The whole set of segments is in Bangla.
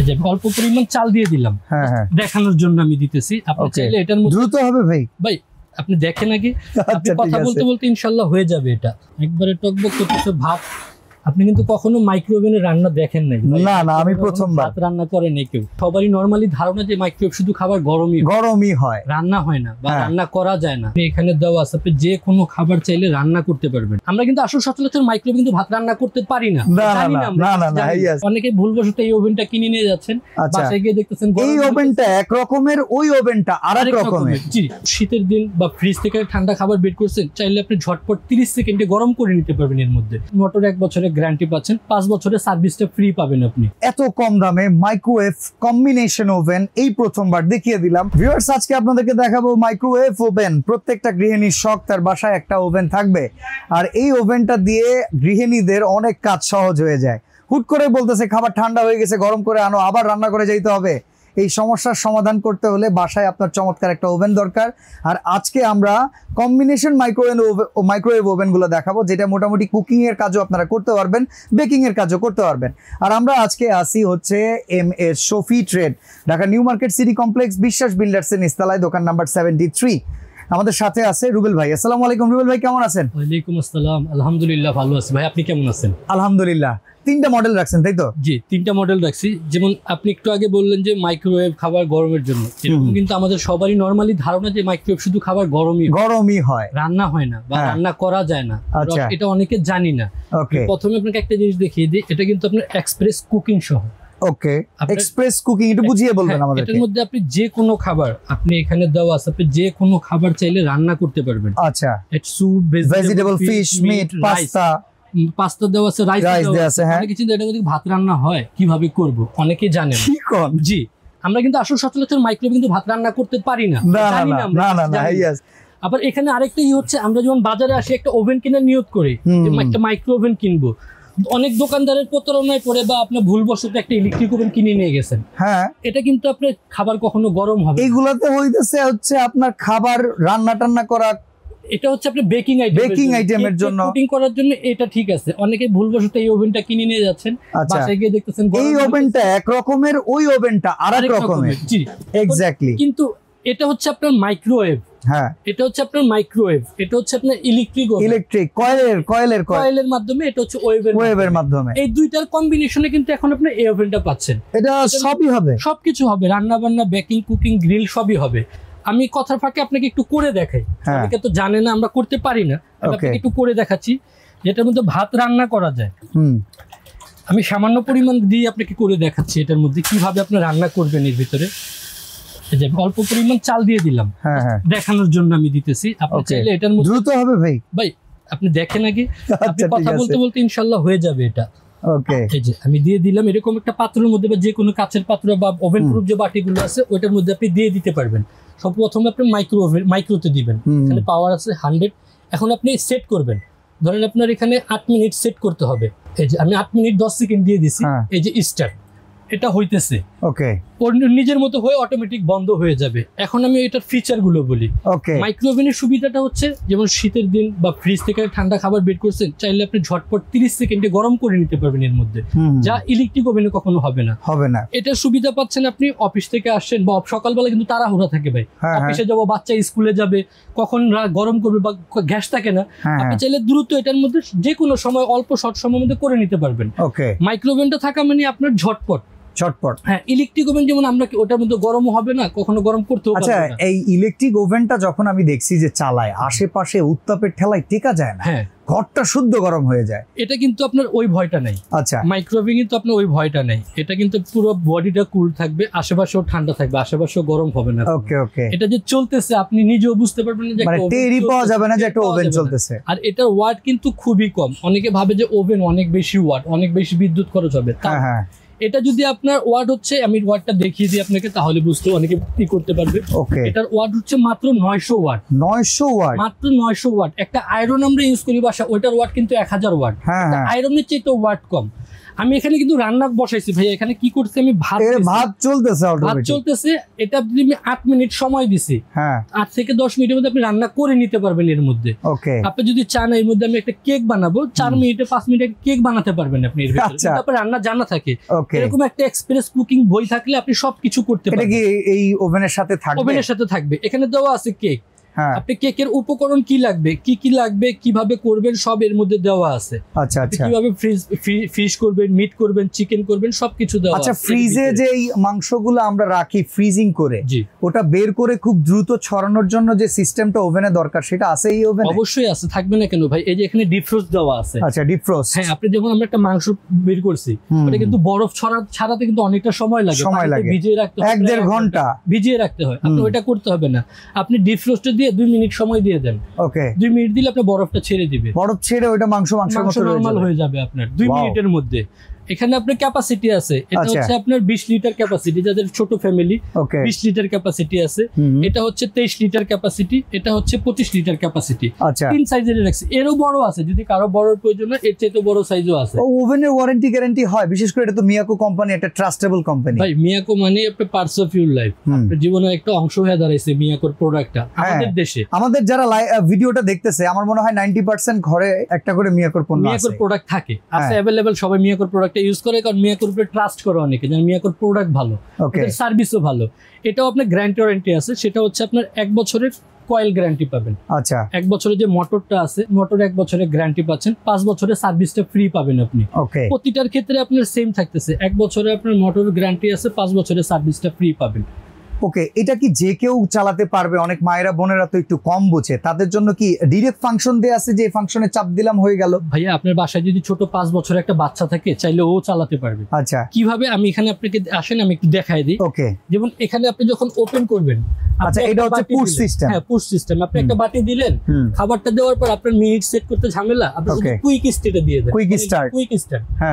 যে অল্প পরিমাণ চাল দিয়ে দিলাম, দেখানোর জন্য আমি দিতেছি। আপনি চাইলে এটার মধ্যে দ্রুত হবে ভাই আপনি দেখেন আগে, আপনি কথা বলতে বলতে ইনশাআল্লাহ হয়ে যাবে। এটা একবারে টকবক করতেছে ভাব। আপনি কিন্তু কখনো মাইক্রোওভেনে রান্না দেখেন নাই? না, আমি প্রথমবার। ভাত রান্না করে নাই কেউ। সবারই নরমালি ধারণা যে মাইক্রোওয়েভ শুধু খাবার গরমই হয়, রান্না হয় না বা রান্না করা যায় না। এখানে দেওয়া আছে, আপনি যে কোনো খাবার চাইলে রান্না করতে পারবেন। আমরা কিন্তু আসলে সচরাচর মাইক্রোওয়েভ কিন্তু ভাত রান্না করতে পারি না। অনেকে ভুলবশত এই ওভেনটা কিনে নিয়ে যাচ্ছেন, বাসায় গিয়ে দেখতেছেন এই ওভেনটা এক রকমের, ওই ওভেনটা আরেক রকমের। জি, শীতের দিন বা ফ্রিজ থেকে ঠান্ডা খাবার বের করছেন, চাইলে আপনি ঝটপট 30 সেকেন্ডে গরম করে নিতে পারবেন। এর মধ্যে মোটর 1 বছরের গ্যারান্টি পাচ্ছেন, 5 বছরের সার্ভিসটা ফ্রি পাবেন আপনি। এত কম দামে মাইক্রোওয়েভ কম্বিনেশন ওভেন এই প্রথমবার দেখিয়ে দিলাম। ভিউয়ার্স, আজকে আপনাদেরকে দেখাবো মাইক্রোওয়েভ ওভেন। প্রত্যেকটা গৃহিণীর শখ তার বাসায় একটা ওভেন থাকবে, আর এই ওভেনটা দিয়ে গৃহিণীদের অনেক কাজ সহজ হয়ে যায়। হুট করে বলতেছে খাবার ঠান্ডা হয়ে গেছে, গরম করে আনো, আবার রান্না করে যাইতে হবে। এই সমস্যার সমাধান করতে হলে বাসায় আপনার চমৎকার একটা ওভেন দরকার। আর আজকে আমরা কম্বিনেশন মাইক্রোওয়েভ ওভেনগুলো দেখাবো, যেটা মোটামুটি কুকিং এর কাজও আপনারা করতে পারবেন, বেকিং এর কাজও করতে পারবেন। আর আমরা আজকে আসি হচ্ছে MS Shafi trade, Dhaka new market city complex, বিশ্বাস বিল্ডার্স এর নিচতলায়, দোকান নাম্বার 73। আমাদের সাথে আছে রুবেল ভাই। আসসালামু আলাইকুম রুবেল ভাই, কেমন আছেন? ওয়ালাইকুম আসসালাম, আলহামদুলিল্লাহ ভালো আছি ভাই, আপনি কেমন আছেন? আলহামদুলিল্লাহ। 3টা মডেল রাখছেন তাই তো? জি, 3টা মডেল রাখছি। যেমন আপনি একটু আগে বললেন যে মাইক্রোওয়েভ খাবার গরমের জন্য, এরকম কিন্তু আমাদের সবারই নরমালি ধারণা যে মাইক্রোওয়েভ শুধু খাবার গরমই হয়, রান্না হয় না বা রান্না করা যায় না। এটা অনেকে জানি না। প্রথমে আপনাকে একটা জিনিস দেখিয়ে দিই, এটা কিন্তু আপনার এক্সপ্রেস কুকিং সহ। ওকে, এক্সপ্রেস কুকিং একটু বুঝিয়ে বলবেন আমাদেরকে। এটার মধ্যে আপনি যে কোনো খাবার, আপনি এখানে দেওয়া আছে, আপনি যে কোনো খাবার চাইলে রান্না করতে পারবেন। আচ্ছা, soup, vegetable, fish, meat, pasta দেওয়া আছে, রাইস দেওয়া আছে। অনেকে চিন্তা এটার মধ্যে ভাত রান্না হয়, কিভাবে করব অনেকে জানেন। জি, আমরা কিন্তু আসলে সচরাচর মাইক্রোওয়েভ কিন্তু ভাত রান্না করতে পারি না। আবার এখানে আরেকটা হচ্ছে, আমরা যখন বাজারে আসি একটা ওভেন কেনার নিয়ত করি, একটা মাইক্রো ওভেন কিনবো, অনেক দোকানদারের প্রতারণায় পড়ে বা আপনার ভুলবশত একটা ইলেকট্রিক ওভেন কিনে নিয়ে গেছেন। হ্যাঁ, এটা কিন্তু আপনার খাবার কখনো গরম হবে। এইগুলাতে হইতেছে হচ্ছে আপনার খাবার রান্না টান্না করা, এটা হচ্ছে আপনার বেকিং আইটেমের জন্য, কুকিং করার জন্য এটা ঠিক আছে। অনেকে ভুলবশত এই ওভেনটা কিনে নিয়ে যাচ্ছেন, বাসায় গিয়ে দেখতেছেন এই ওভেনটা এক রকমের, ওই ওভেনটা আরেক রকমের। জি, এক্স্যাক্টলি। কিন্তু এটা হচ্ছে আপনার মাইক্রোওয়েভ। হ্যাঁ, এটা হচ্ছে আপনার মাইক্রোওয়েভ, এটা হচ্ছে আপনার ইলেকট্রিক কয়েলের মাধ্যমে, এটা হচ্ছে ওয়েভের মাধ্যমে। এই দুইটার কম্বিনেশনে কিন্তু এখন আপনি এই ওভেনটা পাচ্ছেন। এটা সবই হবে, সবকিছু হবে, রান্না বান্না, বেকিং, কুকিং, গ্রিল সবই হবে। আমি কথার ফাঁকে আপনাকে একটু করে দেখাই, অনেকে তো জানে না, আমরা করতে পারি না, আপনাকে একটু করে দেখাচ্ছি যেটার মধ্যে ভাত রান্না করা যায়। আমি সামান্য পরিমাণ দিয়ে আপনাকে করে দেখাচ্ছি এটার মধ্যে কিভাবে আপনি রান্না করবেন। এর ভিতরে অল্প পরিমাণ চাল দিয়ে দিলাম, দেখানোর জন্য আমি দিতেছি। আপনি চাইলে এটার মধ্যে দ্রুত হবে ভাই আপনি দেখেন আগে, আপনি কথা বলতে বলতে ইনশাআল্লাহ হয়ে যাবে এটা। ওকে, এই যে আমি দিয়ে দিলাম এরকম একটা পাত্রের মধ্যে, বা যে কোনো কাচের পাত্র বা ওভেন প্রুফ যে বাটিগুলো আছে ওইটার মধ্যে আপনি দিয়ে দিতে পারবেন। সব প্রথমে আপনি মাইক্রোতে দিবেন, এখানে পাওয়ার আছে 100। এখন আপনি সেট করবেন, ধরেন আপনার এখানে 8 মিনিট সেট করতে হবে। এই যে আমি 8 মিনিট 10 সেকেন্ড দিয়ে দিছি। এই যে স্টার্ট, এটা হইতেছে। ওকে, ওর নিজের মতো হয়ে অটোমেটিক বন্ধ হয়ে যাবে। এখন আমি এটার ফিচার গুলো বলি। মাইক্রোওভেনের সুবিধাটা হচ্ছে, যেমন শীতের দিন বা ফ্রিজ থেকে ঠান্ডা খাবার বের করছেন, চাইলে আপনি ঝটপট 30 সেকেন্ডে গরম করে নিতে পারবেন এর মধ্যে, যা ইলেকট্রিক ওভেনে কখনো হবে না। এটার সুবিধা পাচ্ছেন আপনি অফিস থেকে আসছেন বা সকালবেলা কিন্তু তাড়াহুড়া থাকে ভাই, অফিসে যাবো, বাচ্চা স্কুলে যাবে, কখন গরম করবে বা গ্যাস থাকে না। আপনি চাইলে দ্রুত এটার মধ্যে যে কোনো সময় অল্প শর্ট সময়ের মধ্যে করে নিতে পারবেন। মাইক্রোওভেনটা থাকা মানে আপনার ঝটপট। হ্যাঁ, ইলেকট্রিক ওভেন যেমন আমরা ওটার মধ্যে গরমও হবে না, কখনো গরম করতেও পারবে না। আচ্ছা, এই ইলেকট্রিক ওভেনটা যখন আমি দেখছি যে চালায়, আশেপাশে উত্তাপের ঠেলায় টেকা যায় না, ঘরটা শুদ্ধ গরম হয়ে যায়। এটা কিন্তু আপনার ওই ভয়টা নাই। আচ্ছা, মাইক্রোওভেন কিন্তু আপনার ওই ভয়টা নাই। এটা কিন্তু পুরো বডিটা কুল থাকবে, আশেপাশেও ঠান্ডা থাকবে, আশেপাশেও গরম হবে না। ওকে, এটা যে চলতেছে আপনি নিজেও বুঝতে পারবেন না যে একটা টেরি পাওয়া যাবে না যে একটা ওভেন চলতেছে। আর এটার ওয়াট কিন্তু খুবই কম। অনেকে ভাবে যে ওভেন অনেক বেশি ওয়াট, অনেক বেশি বিদ্যুৎ খরচ হবে। হ্যাঁ, এটা যদি আপনার ওয়াট হচ্ছে, আমি ওয়াটটা দেখিয়ে দিই আপনাকে, তাহলে বুঝতে অনেকে কি করতে পারবে। এটার ওয়াট হচ্ছে মাত্র 900 ওয়াট। 900 ওয়াট, মাত্র 900 ওয়াট। একটা আয়রন আমরা ইউজ করি বাসা, ওইটার ওয়াট কিন্তু 1000 ওয়াট। আয়রনের চেয়ে তো ওয়াট কম। আমি এখানে কিন্তু রান্না বসাইছি ভাই, এখানে কি করছি আমি ভাত চলতেছে, এটা যদি আমি 8 মিনিট সময় দিছি, 8 থেকে 10 মিনিটের মধ্যে আপনি রান্না করে নিতে পারবেন এর মধ্যে। আপনি যদি চান এর মধ্যে আমি একটা কেক বানাবো, 4 মিনিটে 5 মিনিটে কেক বানাতে পারবেন আপনি এর ভিতরে, তারপর রান্না জানা থাকে। এরকম একটা এক্সপ্রেস কুকিং বই থাকলে আপনি সবকিছু করতে পারবেন। এটা কি এই ওভেনের সাথে থাকবে? ওভেনের সাথে থাকবে। এখানে দেওয়া আছে কেক, আপনি কেকের উপকরণ কি লাগবে, কি লাগবে, কিভাবে করবেন সব এর মধ্যে দেওয়া আছে। আচ্ছা আচ্ছা, কিভাবে ফিশ করবেন, মিট করবেন, চিকেন করবেন, সবকিছু দেওয়া আছে। আচ্ছা, ফ্রিজে যে এই মাংসগুলো আমরা রাখি ফ্রিজিং করে, ওটা বের করে খুব দ্রুত ছড়ানোর জন্য যে সিস্টেমটা ওভেনে দরকার সেটা আছে এই ওভেনে? অবশ্যই আছে, থাকবে না কেন ভাই? এই যে এখানে ডিফ্রোস্ট দেওয়া আছে। আচ্ছা, ডিফ্রোস্ট। হ্যাঁ, আপনি যখন আমরা একটা মাংস বের করছি, ওটা কিন্তু বরফ ছাড়াতে কিন্তু অনেকটা সময় লাগে, ভিজিয়ে রাখতে হয় 1-1.5 ঘন্টা ভিজিয়ে রাখতে হয়। আপনি ওটা করতে হবে না, আপনি ডিফ্রোস্টে দিয়ে 2 মিনিট সময় দিয়ে দেন। ওকে, 2 মিনিট দিলে আপনার বরফটা ছেড়ে দিবে, বরফ ছেড়ে ওটা মাংস নরমাল হয়ে যাবে আপনার 2 মিনিটের মধ্যে। এখানে আপনার ক্যাপাসিটি আছে, এটা হচ্ছে আপনার 20 লিটার ক্যাপাসিটি, যাদের ছোট ফ্যামিলি 20 লিটার ক্যাপাসিটি আছে। এটা হচ্ছে 23 লিটার ক্যাপাসিটি, এটা হচ্ছে 25 লিটার ক্যাপাসিটি। 3 সাইজের রাখছি, এরও বড় আছে, যদি কারো বড় প্রয়োজন হয় এর চাইতে বড় সাইজও আছে। ওভেনের ওয়ারেন্টি গ্যারান্টি হয়? বিশেষ করে এটা তো মিয়াকো কোম্পানি, একটা ট্রাস্টেবল কোম্পানি। ভাই মিয়াকো মানে একটা পার্টস অফ ইউর লাইফ, আপনার জীবনের একটা অংশ হয়ে দাঁড়াইছে মিয়াকোর প্রোডাক্টটা আমাদের দেশে। আমাদের যারা ভিডিওটা দেখতেছে, আমার মনে হয় 90% ঘরে একটা করে মিয়াকোর পণ্য আছে, মিয়াকোর প্রোডাক্ট থাকে, আছে अवेलेबल। সবাই মিয়াকোর প্রোডাক্টটা ইউজ করে, কারণ মিয়াকোর উপরে ট্রাস্ট করে অনেকে, জানেন মিয়াকোর প্রোডাক্ট ভালো, এর সার্ভিসও ভালো। এটাও আপনার গ্যারান্টি ওয়ারেন্টি আছে, সেটা হচ্ছে আপনার 1 বছরের কয়েল গ্যারান্টি পাবেন। আচ্ছা, 1 বছরের যে মোটরটা আছে, মোটর 1 বছরের গ্যারান্টি পাচ্ছেন, 5 বছরের সার্ভিসটা ফ্রি পাবেন আপনি। প্রতিটার ক্ষেত্রে আপনার সেম থাকতেছে, 1 বছরে আপনার মোটর গ্যারান্টি আছে, 5 বছরের সার্ভিসটা ফ্রি পাবেন। ওকে, এটা কি যে কেউ চালাতে পারবে? অনেক মায়েরা বোনেরা তো একটু কম বোঝে, তাদের জন্য কি ডিরেক্ট ফাংশন দেয়া আছে যে ফাংশনে চাপ দিলাম হয়ে গেল? ভাইয়া আপনার বাসায় যদি ছোট 5 বছরের একটা বাচ্চা থাকে, চাইলে ও চালাতে পারবে। আচ্ছা, কিভাবে? আমি এখানে আপনাকে আসেন, আমি একটু দেখাই দিই। ওকে, যেমন এখানে আপনি যখন ওপেন করবেন, আচ্ছা, এটা হচ্ছে পুশ সিস্টেম। হ্যাঁ, পুশ সিস্টেম। আপনি একটা বাটি দিলেন, খাবারটা দেওয়ার পর আপনার মিনিট সেট করতে ঝামেলা, আপনি শুধু কুইক স্টার্টে দিয়ে দেন। Quick start.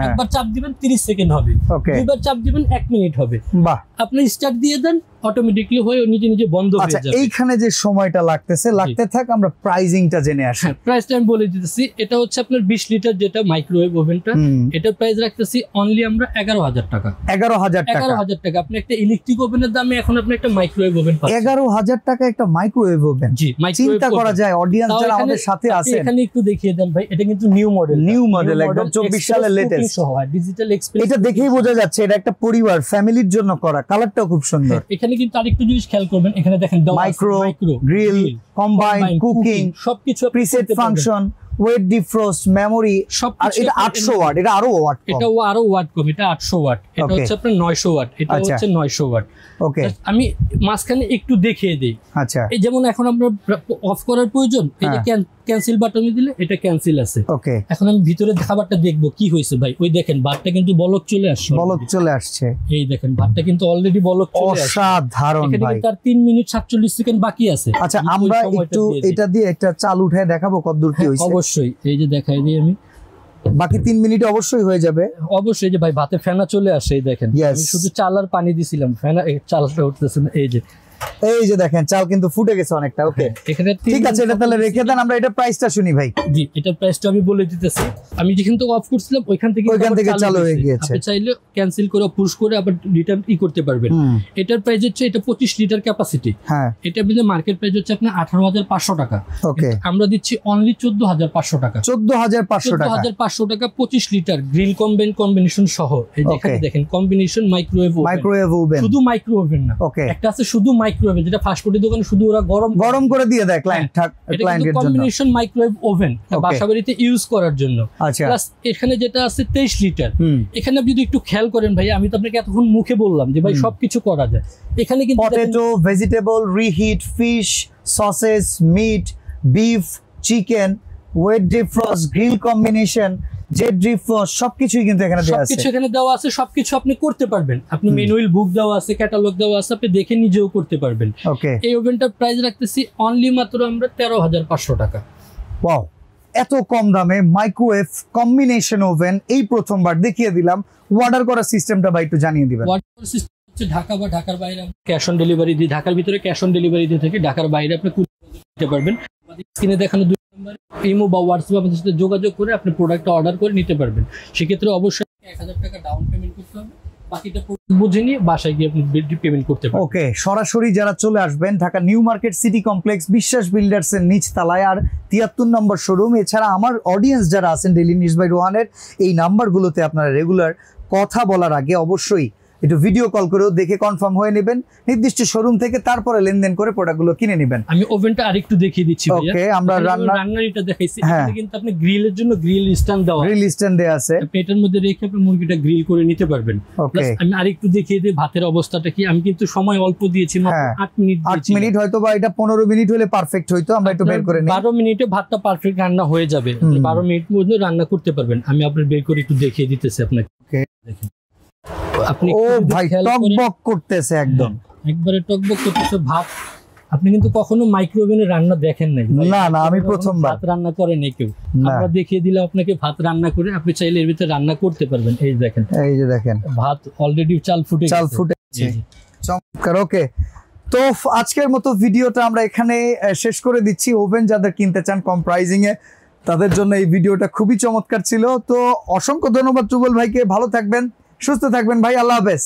একবার চাপ দিবেন 30 সেকেন্ড হবে, দুইবার চাপ দিবেন 1 মিনিট হবে। বাহ, আপনি স্টার্ট দিয়ে দেন, অটোমেটিক্যালি হয়ে নিজে নিজে বন্ধ হয়ে যাবে। এইখানে যে সময়টা লাগতে থাক, আমরা প্রাইসিংটা জেনে আসি। প্রাইসটা আমি বলে দিতেছি। এটা হচ্ছে আপনার 20 লিটার যেটা মাইক্রোওয়েভ ওভেনটা, এটার প্রাইস রাখতেছি অনলি আমরা 11,000 টাকা। 11,000 টাকা। আপনি একটা ইলেকট্রিক ওভেনের দামে এখন আপনি একটা মাইক্রোওয়েভ ওভেন পাচ্ছেন। 11,000 টাকা একটা মাইক্রোওয়েভ ওভেন। জি, চিন্তা করা যায়। অডিয়েন্স যারা আমাদের সাথে আছেন, এখানে একটু দেখিয়ে দেন ভাই, এটা কিন্তু নিউ মডেল, একদম 24 সালের লেটেস্ট ডিজিটাল এক্সপ্রেস। এটা দেখেই বোঝা যাচ্ছে এটা একটা পরিবার ফ্যামিলির জন্য করা। কালারটাও খুব সুন্দর। এখানে কিন্তু আরেকটু জিনিস খেয়াল করবেন, এখানে দেখেন মাইক্রো গ্রিল, কম্বাইন কুকিং, সবকিছু preset function, weight defrost, memory, সব। আর এটা 800 ওয়াট, এটা আরো ওয়াট কম। এটা আরো ওয়াট কম, এটা 800 ওয়াট, এটা হচ্ছে আপনার 900 ওয়াট, এটা হচ্ছে 900 ওয়াট। ওকে, আমি মাঝখানে একটু দেখিয়ে দেই। আচ্ছা, এই যেমন এখন আমরা অফ করার প্রয়োজন, এই যে ক্যান্সেল বাটনে দিলে এটা ক্যান্সেল আছে। ওকে, এখন আমি ভিতরে খাবারটা দেখবো কি হয়েছে ভাই। ওই দেখেন ভাতটা কিন্তু বলক চলে আসছে, এই দেখেন ভাতটা কিন্তু অলরেডি বলক চলে আসছে। অসাধারণ ভাই। তার 3 মিনিট 47 সেকেন্ড বাকি আছে। আচ্ছা, আমরা একটু এটা দিয়ে একটা চাল উঠায় দেখাবো কতদূর কি হইছে। অবশ্যই, এই যে দেখাই দিই আমি। বাকি 3 মিনিটে অবশ্যই হয়ে যাবে। অবশ্যই, যে ভাই ভাতে ফেনা চলে আসে, এই দেখেন। আমি শুধু চাল আর পানি দিছিলাম, ফেনা চালটা উঠতেছে না। এই যে দেখেন চাল কিন্তু ফুটে গেছে অনেকটা। ওকে, এখানে ঠিক আছে, এটা তাহলে রেখে দেন, আমরা এটা প্রাইসটা শুনি ভাই। জি, এটার প্রাইসটা আমি বলে দিতেছি। আমি যেখান থেকে অফ করছিলাম ওইখান থেকে চালু হয়ে গিয়েছে। আপনি চাইলে ক্যান্সেল করে পুশ করে আবার রিটার্ন করতে পারবেন। এটার প্রাইস হচ্ছে, এটা 25 লিটার ক্যাপাসিটি। হ্যাঁ, এটা আপনাদের মার্কেট প্রাইস হচ্ছে আপনার 18,500 টাকা। ওকে, আমরা দিচ্ছি অনলি 14,500 টাকা। 14,500 টাকা 25 লিটার গ্রিল কম্বিনেশন সহ। এই যেখানে দেখেন কম্বিনেশন মাইক্রোওয়েভ ওভেন, শুধু মাইক্রোওয়েভ ওভেন না, একটা আছে শুধু মাইক্রোওয়েভ, যেটা ফাস্ট ফুডের দোকানে শুধু ওরা গরম করে দিয়ে দেয় ক্লায়েন্টের জন্য। কম্বিনেশন মাইক্রোওয়েভ ওভেন বাসাবাড়িতে ইউজ করার জন্য। প্লাস এখানে যেটা আছে 23 লিটার। এখানে আপনি যদি একটু খেয়াল করেন ভাই, আমি তো আপনাকে এতক্ষণ মুখে বললাম যে ভাই সবকিছু করা যায়। এখানে কিন্তু potato, vegetable, reheat, fish, sausage, meat, beef, chicken, weight defrost, grill combination, jet defrost, সবকিছুই কিন্তু এখানে দেওয়া আছে। সবকিছু এখানে দেওয়া আছে, সবকিছু আপনি করতে পারবেন। আপনি ম্যানুয়াল বুক দেওয়া আছে, ক্যাটালগ দেওয়া আছে, আপনি দেখে নিজেও করতে পারবেন। ওকে, এই ওভেনটার প্রাইস রাখতেছি অনলি মাত্র আমরা 13,500 টাকা। ওয়াও, এত কম দামে মাইক্রোওয়েভ কম্বিনেশন ওভেন এই প্রথমবার দেখিয়ে দিলাম। অর্ডার করার সিস্টেমটা ভাই একটু জানিয়ে দিবেন। অর্ডার সিস্টেম হচ্ছে ঢাকা বা ঢাকার বাইরে ক্যাশ অন ডেলিভারি দিই। ঢাকার ভিতরে ক্যাশ অন ডেলিভারি দিয়ে থাকি, ঢাকার বাইরে আপনি নিতে পারবেন। স্ক্রিনে দেখানো 2 নম্বরে ইমো বা হোয়াটসঅ্যাপে আমাদের সাথে যোগাযোগ করে আপনি প্রোডাক্টটা অর্ডার করে নিতে পারবেন। সেক্ষেত্রে অবশ্যই 1000 টাকা ডাউন পেমেন্ট করতে হবে, বাকিটা বুঝে নিয়ে বাসায় গিয়ে আপনি পেমেন্ট করতে পারবেন। ওকে, সরাসরি যারা চলে আসবেন Dhaka new market city complex বিশ্বাস বিল্ডার্স এর নিচ তলায় আর 73 নম্বর শোরুম। এছাড়া আমার অডিয়েন্স যারা আছেন ডেইলি নিউজ বাই রোহানের এই নাম্বারগুলোতে আপনারা রেগুলার কথা বলার আগে অবশ্যই একটু ভিডিও কল করেও দেখে কনফার্ম হয়ে নেবেন নির্দিষ্ট শোরুম থেকে, তারপরে লেনদেন করে প্রোডাক্টগুলো কিনে নেবেন। আমি ওভেনটা আরেকটু দেখিয়ে দিচ্ছি ভাইয়া। ওকে, আমরা রান্নারিটা দেখাইছি। এখানে কিন্তু আপনি গ্রিলের জন্য গ্রিল স্ট্যান্ড দেওয়া, গ্রিল স্ট্যান্ড দেয়া আছে, আপনি এটার মধ্যে রেখে আপনি মুরগিটা গ্রিল করে নিতে পারবেন। ওকে, আমি আরেকটু দেখিয়ে দিই ভাতের অবস্থাটা কি। আমি কিন্তু সময় অল্প দিয়েছি, মাত্র 8 মিনিট। 8 মিনিট হয়তো বা এটা 15 মিনিট হলে পারফেক্ট হইতো। আমরা একটু বের করে নিই। 12 মিনিটে ভাতটা পারফেক্ট রান্না হয়ে যাবে। 12 মিনিট মধ্যে রান্না করতে পারবেন। আমি আপনার বের করে একটু দেখিয়ে দিতেছি আপনাকে। ওকে, দেখেন আপনি ও ভাই টকবক করতেছে একদম, একবারে টকবক করতেছে ভাত। আপনি কিন্তু কখনো মাইক্রোওভেনে রান্না দেখেন নাই? না না, আমি প্রথমবার ভাত রান্না করে নাই কেউ। আমরা দেখিয়ে দিলাম আপনাকে ভাত রান্না করে, আপনি চাইলে এর ভিতরে রান্না করতে পারবেন। এই দেখেন, এই যে দেখেন ভাত অলরেডি চাল ফুটেছে। চমৎকার। ওকে, তো আজকের মতো ভিডিওটা আমরা এখানে শেষ করে দিচ্ছি। ওভেন যাদের কিনতে চান কম প্রাইজিং এ তাদের জন্য এই ভিডিওটা খুবই চমৎকার ছিল। তো অসংখ্য ধন্যবাদ চুগল ভাইকে। ভালো থাকবেন, সুস্থ থাকবেন ভাই, আল্লাহ হাফেজ।